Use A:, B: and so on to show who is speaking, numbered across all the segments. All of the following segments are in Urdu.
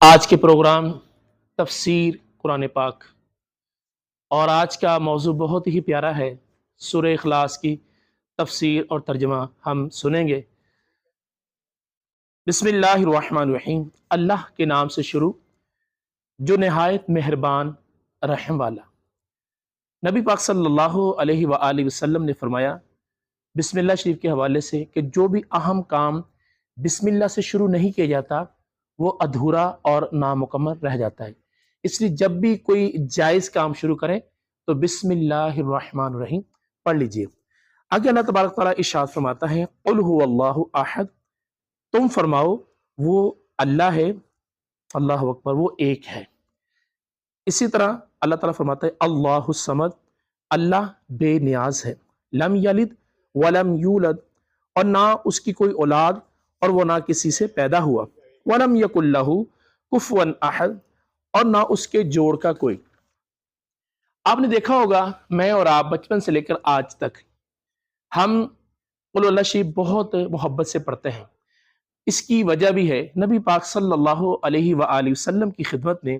A: آج کے پروگرام تفسیر قرآن پاک، اور آج کا موضوع بہت ہی پیارا ہے۔ سورہ اخلاص کی تفسیر اور ترجمہ ہم سنیں گے۔ بسم اللہ الرحمن الرحیم، اللہ کے نام سے شروع جو نہایت مہربان رحم والا۔ نبی پاک صلی اللہ علیہ وآلہ وسلم نے فرمایا بسم اللہ شریف کے حوالے سے کہ جو بھی اہم کام بسم اللہ سے شروع نہیں کیا جاتا وہ ادھورا اور نامکمل رہ جاتا ہے۔ اس لیے جب بھی کوئی جائز کام شروع کریں تو بسم اللہ الرحمن الرحیم پڑھ لیجئے۔ آگے اللہ تبارک تعالیٰ ارشاد فرماتا ہے قل هو اللہ احد، تم فرماؤ وہ اللہ ہے، اللہ اکبر، وہ ایک ہے۔ اسی طرح اللہ تعالیٰ فرماتا ہے اللہ الصمد، اللہ بے نیاز ہے، لم یلد ولم یولد، اور نہ اس کی کوئی اولاد اور وہ نہ کسی سے پیدا ہوا، ولم یکن لہ کفوا احد، اور نہ اس کے جوڑ کا کوئی۔ آپ نے دیکھا ہوگا میں اور آپ بچپن سے لے کر آج تک ہم قل اللہ شریف بہت محبت سے پڑھتے ہیں۔ اس کی وجہ بھی ہے نبی پاک صلی اللہ علیہ وآلہ وسلم کی خدمت میں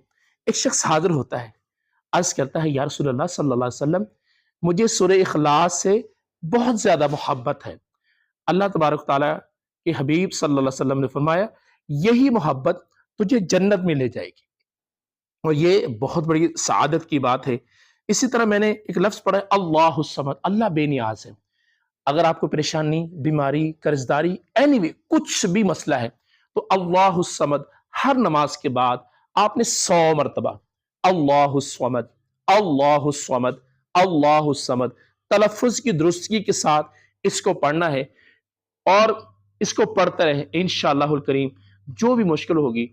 A: ایک شخص حاضر ہوتا ہے، عرض کرتا ہے یا رسول اللہ صلی اللہ علیہ وسلم مجھے سورہ اخلاص سے بہت زیادہ محبت ہے۔ اللہ تبارک تعالیٰ کے حبیب صلی اللہ علیہ وسلم نے فرمایا یہی محبت تجھے جنت میں لے جائے گی، اور یہ بہت بڑی سعادت کی بات ہے۔ اسی طرح میں نے ایک لفظ پڑھا ہے اللہ الصمد، اللہ بے نیاز ہے۔ اگر آپ کو پریشانی، بیماری، قرضداری، اینی وے کچھ بھی مسئلہ ہے تو اللہ الصمد ہر نماز کے بعد آپ نے 100 مرتبہ اللہ الصمد اللہ الصمد اللہ الصمد تلفظ کی درستگی کے ساتھ اس کو پڑھنا ہے، اور اس کو پڑھتے رہے، انشاءاللہ الکریم جو بھی مشکل ہوگی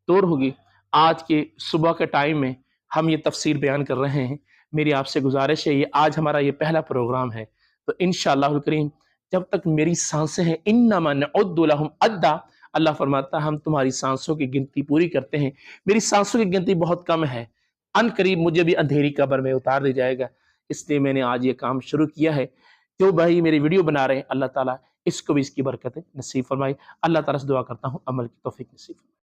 A: دور ہوگی۔ آج کے صبح کے ٹائم میں ہم یہ تفسیر بیان کر رہے ہیں، میری آپ سے گزارش ہے، یہ آج ہمارا یہ پہلا پروگرام ہے، تو انشاءاللہ الکریم جب تک میری سانسیں ہیں انما نعد لہم عدا، اللہ فرماتا ہے ہم تمہاری سانسوں کی گنتی پوری کرتے ہیں، میری سانسوں کی گنتی بہت کم ہے، ان قریب مجھے بھی اندھیری قبر میں اتار دیا جائے گا، اس لیے میں نے آج یہ کام شروع کیا ہے۔ جو بھائی میری ویڈیو بنا رہے ہیں اللہ تعالیٰ اس کو بھی اس کی برکت نصیب فرمائی۔ اللہ تعالیٰ سے دعا کرتا ہوں عمل کی توفیق نصیب فرمائے۔